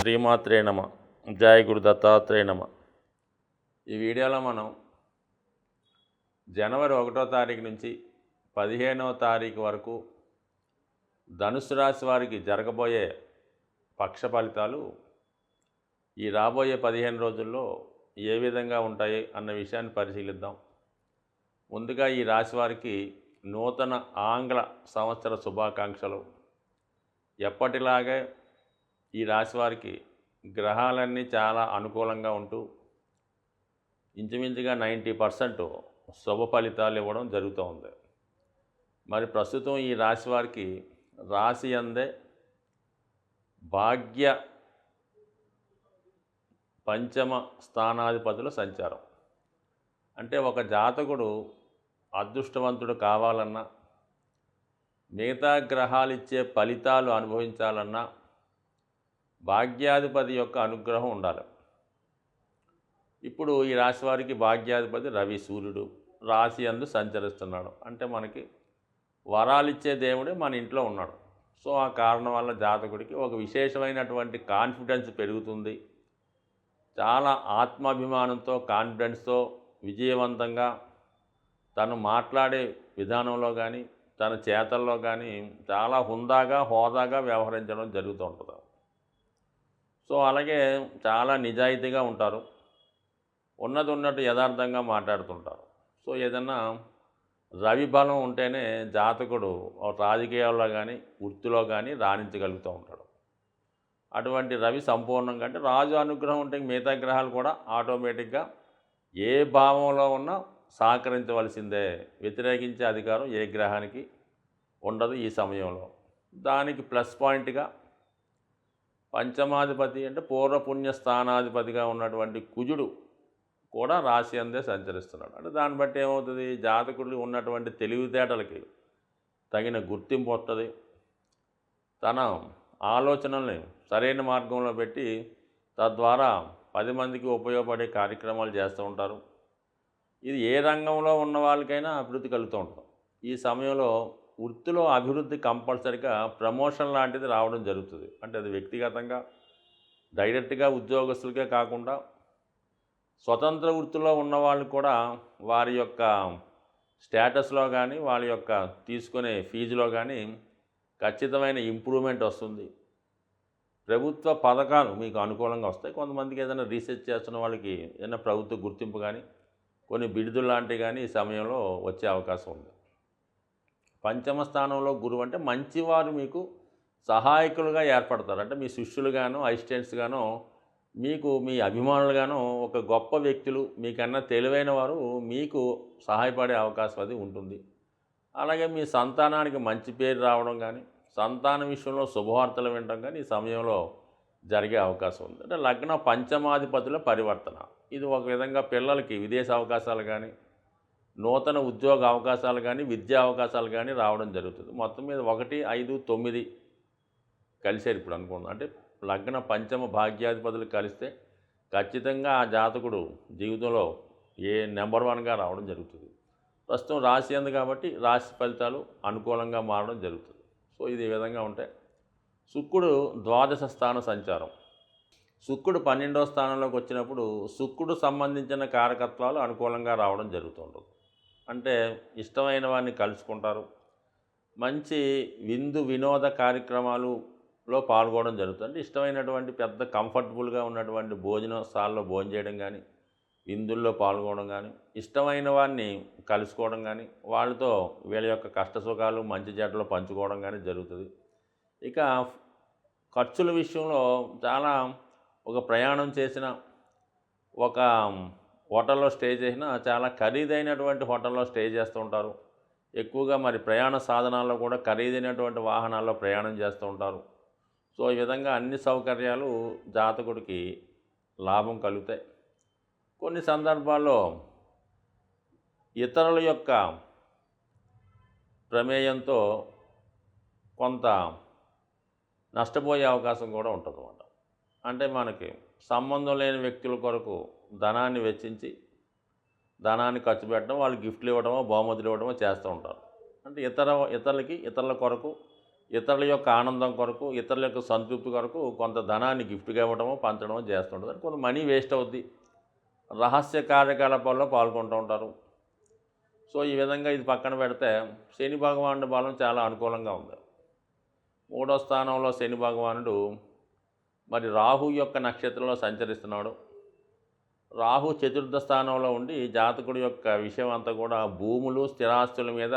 శ్రీమాత్రే నమ. జయ గురు దత్తాత్రేయ నమ. ఈ వీడియోలో మనం జనవరి 1వ తారీఖు నుంచి 15వ తారీఖు వరకు ధనుసు రాశి వారికి జరగబోయే పక్ష ఫలితాలు ఈ రాబోయే 15 రోజుల్లో ఏ విధంగా ఉంటాయి అన్న విషయాన్ని పరిశీలిద్దాం. ముందుగా ఈ రాశి వారికి నూతన ఆంగ్ల సంవత్సర శుభాకాంక్షలు. ఎప్పటిలాగే ఈ రాశి వారికి గ్రహాలన్నీ చాలా అనుకూలంగా ఉంటూ ఇంచుమించుగా 90% శుభ ఫలితాలు ఇవ్వడం జరుగుతూ ఉంది. మరి ప్రస్తుతం ఈ రాశి వారికి రాశి అందే భాగ్య పంచమ స్థానాధిపతుల సంచారం. అంటే ఒక జాతకుడు అదృష్టవంతుడు కావాలన్నా, మిగతా గ్రహాలు ఇచ్చే ఫలితాలు అనుభవించాలన్నా భాగ్యాధిపతి యొక్క అనుగ్రహం ఉండాలి. ఇప్పుడు ఈ రాశి వారికి భాగ్యాధిపతి రవి, సూర్యుడు రాశి యందు సంచరిస్తున్నాడు. అంటే మనకి వరాలిచ్చే దేవుడే మన ఇంట్లో ఉన్నాడు. సో ఆ కారణం వల్ల జాతకుడికి ఒక విశేషమైనటువంటి కాన్ఫిడెన్స్ పెరుగుతుంది. చాలా ఆత్మాభిమానంతో, కాన్ఫిడెన్స్తో విజయవంతంగా తను మాట్లాడే విధానంలో కానీ, తన చేతల్లో కానీ చాలా హుందాగా, హోదాగా వ్యవహరించడం జరుగుతూ ఉంటుంది. సో అలాగే చాలా నిజాయితీగా ఉంటారు. ఉన్నది ఉన్నట్టు యథార్థంగా మాట్లాడుతుంటారు. సో ఏదన్నా రవి బలం ఉంటేనే జాతకుడు రాజకీయాల్లో కానీ, వృత్తిలో కానీ రాణించగలుగుతూ ఉంటాడు. అటువంటి రవి సంపూర్ణంగా, అంటే రాజు అనుగ్రహం ఉంటే మిగతా గ్రహాలు కూడా ఆటోమేటిక్గా ఏ భావంలో ఉన్నా సహకరించవలసిందే. వ్యతిరేకించే అధికారం ఏ గ్రహానికి ఉండదు ఈ సమయంలో. దానికి ప్లస్ పాయింట్గా పంచమాధిపతి అంటే పూర్వపుణ్య స్థానాధిపతిగా ఉన్నటువంటి కుజుడు కూడా రాశి అందే సంచరిస్తున్నాడు. అంటే దాన్ని బట్టి ఏమవుతుంది, జాతకుడు ఉన్నటువంటి తెలివితేటలకి తగిన గుర్తింపు వస్తుంది. తన ఆలోచనల్ని సరైన మార్గంలో పెట్టి తద్వారా 10 మందికి ఉపయోగపడే కార్యక్రమాలు చేస్తూ ఉంటారు. ఇది ఏ రంగంలో ఉన్న వాళ్ళకైనా అభివృద్ధి కలుగుతూ ఉంటుంది. ఈ సమయంలో వృత్తిలో అభివృద్ధి కంపల్సరిగా ప్రమోషన్ లాంటిది రావడం జరుగుతుంది. అంటే అది వ్యక్తిగతంగా డైరెక్ట్గా ఉద్యోగస్తులకే కాకుండా స్వతంత్ర వృత్తిలో ఉన్నవాళ్ళు కూడా వారి యొక్క స్టేటస్లో కానీ, వాళ్ళ యొక్క తీసుకునే ఫీజులో కానీ ఖచ్చితమైన ఇంప్రూవ్మెంట్ వస్తుంది. ప్రభుత్వ పథకాలు మీకు అనుకూలంగా వస్తాయి. కొంతమందికి ఏదైనా రీసెర్చ్ చేస్తున్న వాళ్ళకి ఏదైనా ప్రభుత్వ గుర్తింపు కానీ, కొన్ని బిడుదలు లాంటివి కానీ ఈ సమయంలో వచ్చే అవకాశం ఉంది. పంచమ స్థానంలో గురువు అంటే మంచివారు మీకు సహాయకులుగా ఏర్పడతారు. అంటే మీ శిష్యులుగాను, అసిస్టెంట్స్గాను, మీకు మీ అభిమానులుగాను ఒక గొప్ప వ్యక్తులు, మీకన్నా తెలివైన వారు మీకు సహాయపడే అవకాశం అది ఉంటుంది. అలాగే మీ సంతానానికి మంచి పేరు రావడం కానీ, సంతానం విషయంలో శుభవార్తలు వినడం కానీ ఈ సమయంలో జరిగే అవకాశం ఉంది. అంటే లగ్న పంచమాధిపతుల పరివర్తన. ఇది ఒక విధంగా పిల్లలకి విదేశ అవకాశాలు కానీ, నూతన ఉద్యోగ అవకాశాలు కానీ, విద్యా అవకాశాలు కానీ రావడం జరుగుతుంది. మొత్తం మీద 1, 5, 9 కలిసారు ఇప్పుడు అనుకుందాం. అంటే లగ్న పంచమ భాగ్యాధిపతులు కలిస్తే ఖచ్చితంగా ఆ జాతకుడు జీవితంలో నెంబర్ 1గా రావడం జరుగుతుంది. ప్రస్తుతం రాశి అంది కాబట్టి రాశి ఫలితాలు అనుకూలంగా మారడం జరుగుతుంది. సో ఇది ఈ విధంగా ఉంటే శుక్రుడు ద్వాదశ స్థాన సంచారం. శుక్రుడు 12వ స్థానంలోకి వచ్చినప్పుడు శుక్రుడు సంబంధించిన కారకత్వాలు అనుకూలంగా రావడం జరుగుతుంటుంది. అంటే ఇష్టమైన వారిని కలుసుకుంటారు. మంచి విందు వినోద కార్యక్రమాలలో పాల్గొనడం జరుగుతుంది. అంటే ఇష్టమైనటువంటి పెద్ద కంఫర్టబుల్గా ఉన్నటువంటి భోజనశాలలో భోజనం చేయడం కానీ, విందుల్లో పాల్గొనడం కానీ, ఇష్టమైన వారిని కలుసుకోవడం కానీ, వాళ్ళతో వీళ్ళ యొక్క కష్టసుఖాలు మంచి చెడ్డలు పంచుకోవడం కానీ జరుగుతుంది. ఇక ఖర్చుల విషయంలో చాలా ఒక ప్రయాణం చేసిన, ఒక హోటల్లో స్టే చేసిన, చాలా ఖరీదైనటువంటి హోటల్లో స్టే చేస్తూ ఉంటారు. ఎక్కువగా మరి ప్రయాణ సాధనాల్లో కూడా ఖరీదైనటువంటి వాహనాల్లో ప్రయాణం చేస్తూ ఉంటారు. సో ఈ విధంగా అన్ని సౌకర్యాలు జాతకుడికి లాభం కలుగుతాయి. కొన్ని సందర్భాల్లో ఇతరుల యొక్క ప్రమేయంతో కొంత నష్టపోయే అవకాశం కూడా ఉంటుందన్నమాట. అంటే మనకి సంబంధం లేని వ్యక్తుల కొరకు ధనాన్ని వెచ్చించి, ధనాన్ని ఖర్చు పెట్టడం, వాళ్ళు గిఫ్ట్లు ఇవ్వడమో, బహుమతులు ఇవ్వడమో చేస్తూ ఉంటారు. అంటే ఇతరులకి, ఇతరుల కొరకు ఇతరుల యొక్క ఆనందం కొరకు, ఇతరుల యొక్క సంతృప్తి కొరకు కొంత ధనాన్ని గిఫ్ట్‌గా ఇవ్వడమో, పంచడమో చేస్తుంటారు. కొంత మనీ వేస్ట్ అవుద్ది. రహస్య కార్యకలాపాల్లో పాల్గొంటూ ఉంటారు. సో, ఈ విధంగా ఇది పక్కన పెడితే శని భగవానుడి బలం చాలా అనుకూలంగా ఉంది. 3వ స్థానంలో శని భగవానుడు మరి రాహు యొక్క నక్షత్రంలో సంచరిస్తున్నాడు. రాహు చతుర్థ స్థానంలో ఉండి జాతకుడి యొక్క విషయం అంతా కూడా భూములు, స్థిరాస్తుల మీద,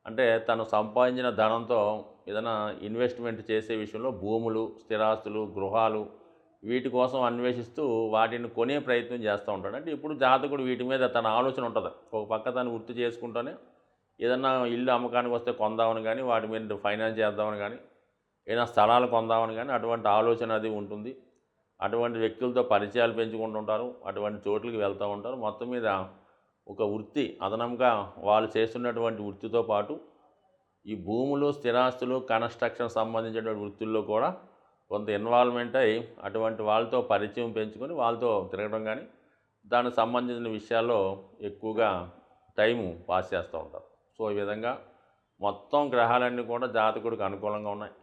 అంటే తను సంపాదించిన ధనంతో ఏదైనా ఇన్వెస్ట్మెంట్ చేసే విషయంలో భూములు, స్థిరాస్తులు, గృహాలు వీటి కోసం అన్వేషిస్తూ వాటిని కొనే ప్రయత్నం చేస్తూ ఉంటాడు. అంటే ఇప్పుడు జాతకుడు వీటి మీద తన ఆలోచన ఉంటుంది. ఒక పక్క తను వృత్తి చేసుకుంటూనే ఏదన్నా ఇల్లు అమ్మకానికి వస్తే కొందామని కానీ, వాటి మీద ఫైనాన్స్ చేద్దామని కానీ, ఏదైనా స్థలాలు కొందామని కానీ అటువంటి ఆలోచన అది ఉంటుంది. అటువంటి వ్యక్తులతో పరిచయాలు పెంచుకుంటుంటారు. అటువంటి చోట్లకి వెళ్తూ ఉంటారు. మొత్తం మీద ఒక వృత్తి అదనంగా వాళ్ళు చేస్తున్నటువంటి వృత్తితో పాటు ఈ భూములు, స్థిరాస్తులు, కన్స్ట్రక్షన్ సంబంధించినటువంటి వృత్తుల్లో కూడా కొంత ఇన్వాల్వ్మెంట్ అయ్యి అటువంటి వాళ్ళతో పరిచయం పెంచుకొని వాళ్ళతో తిరగడం కానీ, దానికి సంబంధించిన విషయాల్లో ఎక్కువగా టైము పాస్ చేస్తూ ఉంటారు. సో, ఈ విధంగా మొత్తం గ్రహాలన్నీ కూడా జాతకుడికి అనుకూలంగా ఉన్నాయి.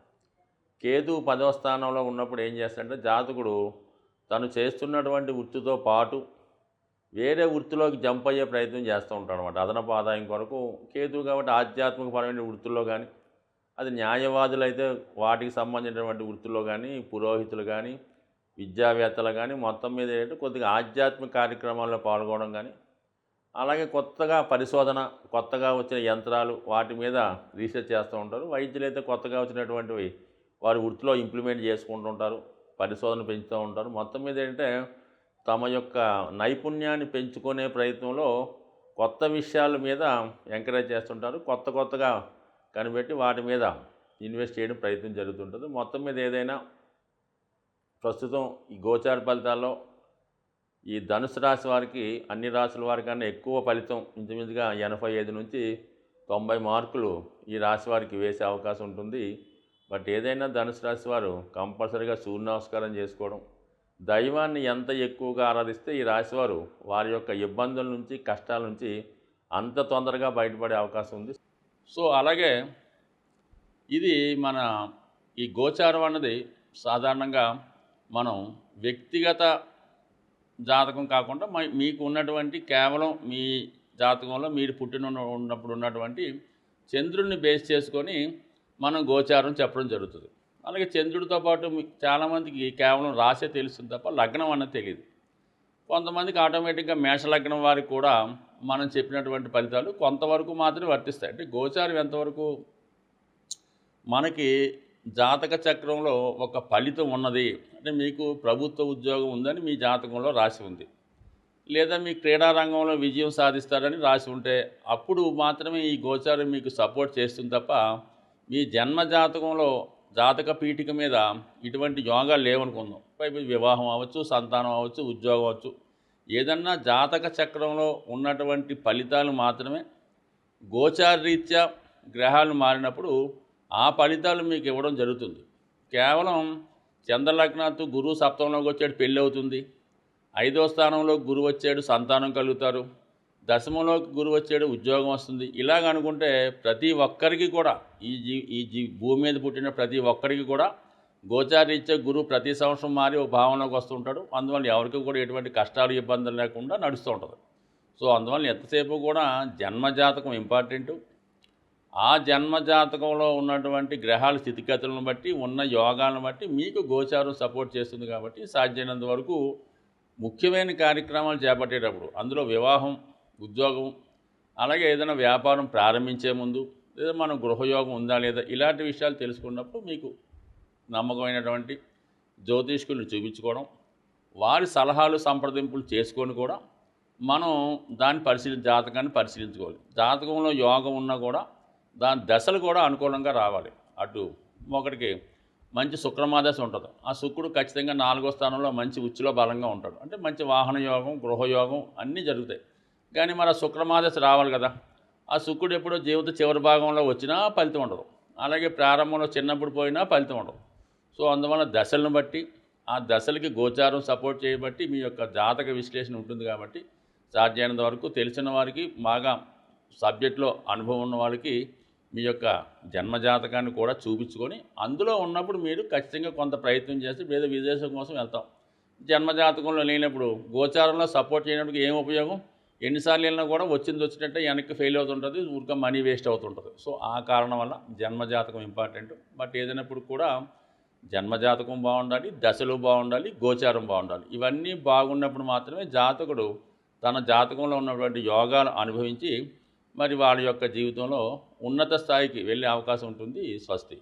కేతువు 10వ స్థానంలో ఉన్నప్పుడు ఏం చేస్తాడంటే జాతకుడు తను చేస్తున్నటువంటి వృత్తితో పాటు వేరే వృత్తిలోకి జంప్ అయ్యే ప్రయత్నం చేస్తూ ఉంటాడు అనమాట. అదనపు ఆదాయం కొరకు కేతువు కాబట్టి ఆధ్యాత్మికపరమైన వృత్తుల్లో కానీ, అది న్యాయవాదులైతే వాటికి సంబంధించినటువంటి వృత్తుల్లో కానీ, పురోహితులు కానీ, విద్యావేత్తలు కానీ మొత్తం మీద ఏంటంటే కొద్దిగా ఆధ్యాత్మిక కార్యక్రమాల్లో పాల్గొనడం కానీ, అలాగే కొత్తగా పరిశోధన, కొత్తగా వచ్చిన యంత్రాలు వాటి మీద రీసెర్చ్ చేస్తూ ఉంటారు. వైద్యులైతే కొత్తగా వచ్చినటువంటివి వారి వృత్తిలో ఇంప్లిమెంట్ చేసుకుంటుంటారు, పరిశోధన పెంచుతూ ఉంటారు. మొత్తం మీద ఏంటంటే తమ యొక్క నైపుణ్యాన్ని పెంచుకునే ప్రయత్నంలో కొత్త విషయాల మీద ఎంకరేజ్ చేస్తుంటారు. కొత్తగా కనిపెట్టి వాటి మీద ఇన్వెస్ట్ చేయడం ప్రయత్నం జరుగుతుంటుంది. మొత్తం మీద ఏదైనా ప్రస్తుతం ఈ గోచార ఫలితాల్లో ఈ ధనుసు రాశి వారికి అన్ని రాశుల వారికన్నా ఎక్కువ ఫలితం ఇంచుమించుగా 85 నుంచి 90 మార్కులు ఈ రాశి వారికి వేసే అవకాశం ఉంటుంది. బట్ ఏదైనా ధనుసు రాశి వారు కంపల్సరీగా సూర్య నమస్కారం చేసుకోవడం, దైవాన్ని ఎంత ఎక్కువగా ఆరాధిస్తే ఈ రాశివారు వారి యొక్క ఇబ్బందుల నుంచి, కష్టాల నుంచి అంత తొందరగా బయటపడే అవకాశం ఉంది. సో, అలాగే ఇది మన ఈ గోచారం అన్నది సాధారణంగా మనం వ్యక్తిగత జాతకం కాకుండా మీకు ఉన్నటువంటి కేవలం మీ జాతకంలో మీరు ఉన్నప్పుడు ఉన్నటువంటి చంద్రుడిని బేస్ చేసుకొని మనం గోచారం చెప్పడం జరుగుతుంది. అలాగే చంద్రుడితో పాటు చాలామందికి కేవలం రాశే తెలుస్తుంది తప్ప లగ్నం అన్నది తెలియదు. కొంతమందికి ఆటోమేటిక్గా మేషలగ్నం వారికి కూడా మనం చెప్పినటువంటి ఫలితాలు కొంతవరకు మాత్రమే వర్తిస్తాయి. అంటే గోచారం ఎంతవరకు మనకి జాతక చక్రంలో ఒక ఫలితం ఉన్నది అంటే మీకు ప్రభుత్వ ఉద్యోగం ఉందని మీ జాతకంలో రాసి ఉంది, లేదా మీ క్రీడా రంగంలో విజయం సాధిస్తారని రాసి ఉంటే అప్పుడు మాత్రమే ఈ గోచారం మీకు సపోర్ట్ చేస్తుంది తప్ప మీ జన్మ జాతకంలో జాతక పీఠిక మీద ఇటువంటి యోగాలు లేవనుకుందాం. పైపు వివాహం అవ్వచ్చు, సంతానం అవ్వచ్చు, ఉద్యోగం అవ్వచ్చు, ఏదన్నా జాతక చక్రంలో ఉన్నటువంటి ఫలితాలు మాత్రమే గోచారరీత్యా గ్రహాలు మారినప్పుడు ఆ ఫలితాలు మీకు ఇవ్వడం జరుగుతుంది. కేవలం చంద్రలగ్నాత్తు గురువు సప్తమంలోకి వచ్చాడు, పెళ్ళి అవుతుంది. 5వ స్థానంలో గురువు వచ్చాడు, సంతానం కలుగుతారు. దశమంలోకి గురువు వచ్చాడు, ఉద్యోగం వస్తుంది. ఇలాగ అనుకుంటే ప్రతి ఒక్కరికి కూడా ఈ భూమి మీద పుట్టిన ప్రతి ఒక్కరికి కూడా గోచారీత్యా గురువు ప్రతి సంవత్సరం మారి ఒక భావనలోకి వస్తుంటాడు. అందువల్ల ఎవరికి కూడా ఎటువంటి కష్టాలు, ఇబ్బందులు లేకుండా నడుస్తూ ఉంటుంది. సో, అందువల్ల ఎంతసేపు కూడా జన్మజాతకం ఇంపార్టెంటు. ఆ జన్మజాతకంలో ఉన్నటువంటి గ్రహాల స్థితిగతులను బట్టి, ఉన్న యోగాలను బట్టి మీకు గోచారం సపోర్ట్ చేస్తుంది. కాబట్టి సాధ్యమైనంత వరకు ముఖ్యమైన కార్యక్రమాలు చేపట్టేటప్పుడు, అందులో వివాహం, ఉద్యోగం, అలాగే ఏదైనా వ్యాపారం ప్రారంభించే ముందు, లేదా మనం గృహయోగం ఉందా లేదా ఇలాంటి విషయాలు తెలుసుకున్నప్పుడు మీకు నమ్మకమైనటువంటి జ్యోతిష్కుల్ని చూపించుకోవడం, వారి సలహాలు సంప్రదింపులు చేసుకొని కూడా మనం దాన్ని జాతకాన్ని పరిశీలించుకోవాలి. జాతకంలో యోగం ఉన్నా కూడా దాని దశలు కూడా అనుకూలంగా రావాలి. అటు ఒకటికి మంచి శుక్రమాదశ ఉంటుంది. ఆ శుక్రుడు ఖచ్చితంగా 4వ స్థానంలో మంచి ఉచ్చులో బలంగా ఉంటాడు. అంటే మంచి వాహన యోగం, గృహయోగం అన్నీ జరుగుతాయి. కానీ మరి ఆ శుక్రమాదశ రావాలి కదా. ఆ శుక్రుడు ఎప్పుడో జీవిత చివరి భాగంలో వచ్చినా ఫలితం ఉండదు, అలాగే ప్రారంభంలో చిన్నప్పుడు పోయినా ఫలితం ఉండదు. సో, అందువల్ల దశలను బట్టి, ఆ దశలకి గోచారం సపోర్ట్ చేయబట్టి మీ యొక్క జాతక విశ్లేషణ ఉంటుంది. కాబట్టి సాధ్యమైనంత వరకు తెలిసిన వారికి, బాగా సబ్జెక్ట్లో అనుభవం ఉన్న వాళ్ళకి మీ యొక్క జన్మజాతకాన్ని కూడా చూపించుకొని అందులో ఉన్నప్పుడు మీరు ఖచ్చితంగా కొంత ప్రయత్నం చేసి ఏదో విదేశం కోసం వెళ్తాం. జన్మజాతకంలో లేనప్పుడు గోచారంలో సపోర్ట్ చేయడానికి ఏం ఉపయోగం? ఎన్నిసార్లు వెళ్ళినా కూడా వచ్చింది వచ్చినట్టే వెనక్కి ఫెయిల్ అవుతుంటుంది, ఊరికే మనీ వేస్ట్ అవుతుంటుంది. సో ఆ కారణం వల్ల జన్మజాతకం ఇంపార్టెంట్. బట్ ఏదైనప్పుడు కూడా జన్మజాతకం బాగుండాలి, దశలు బాగుండాలి, గోచారం బాగుండాలి. ఇవన్నీ బాగున్నప్పుడు మాత్రమే జాతకుడు తన జాతకంలో ఉన్నటువంటి యోగాలు అనుభవించి మరి వాళ్ళ యొక్క జీవితంలో ఉన్నత స్థాయికి వెళ్ళే అవకాశం ఉంటుంది. స్వస్తి.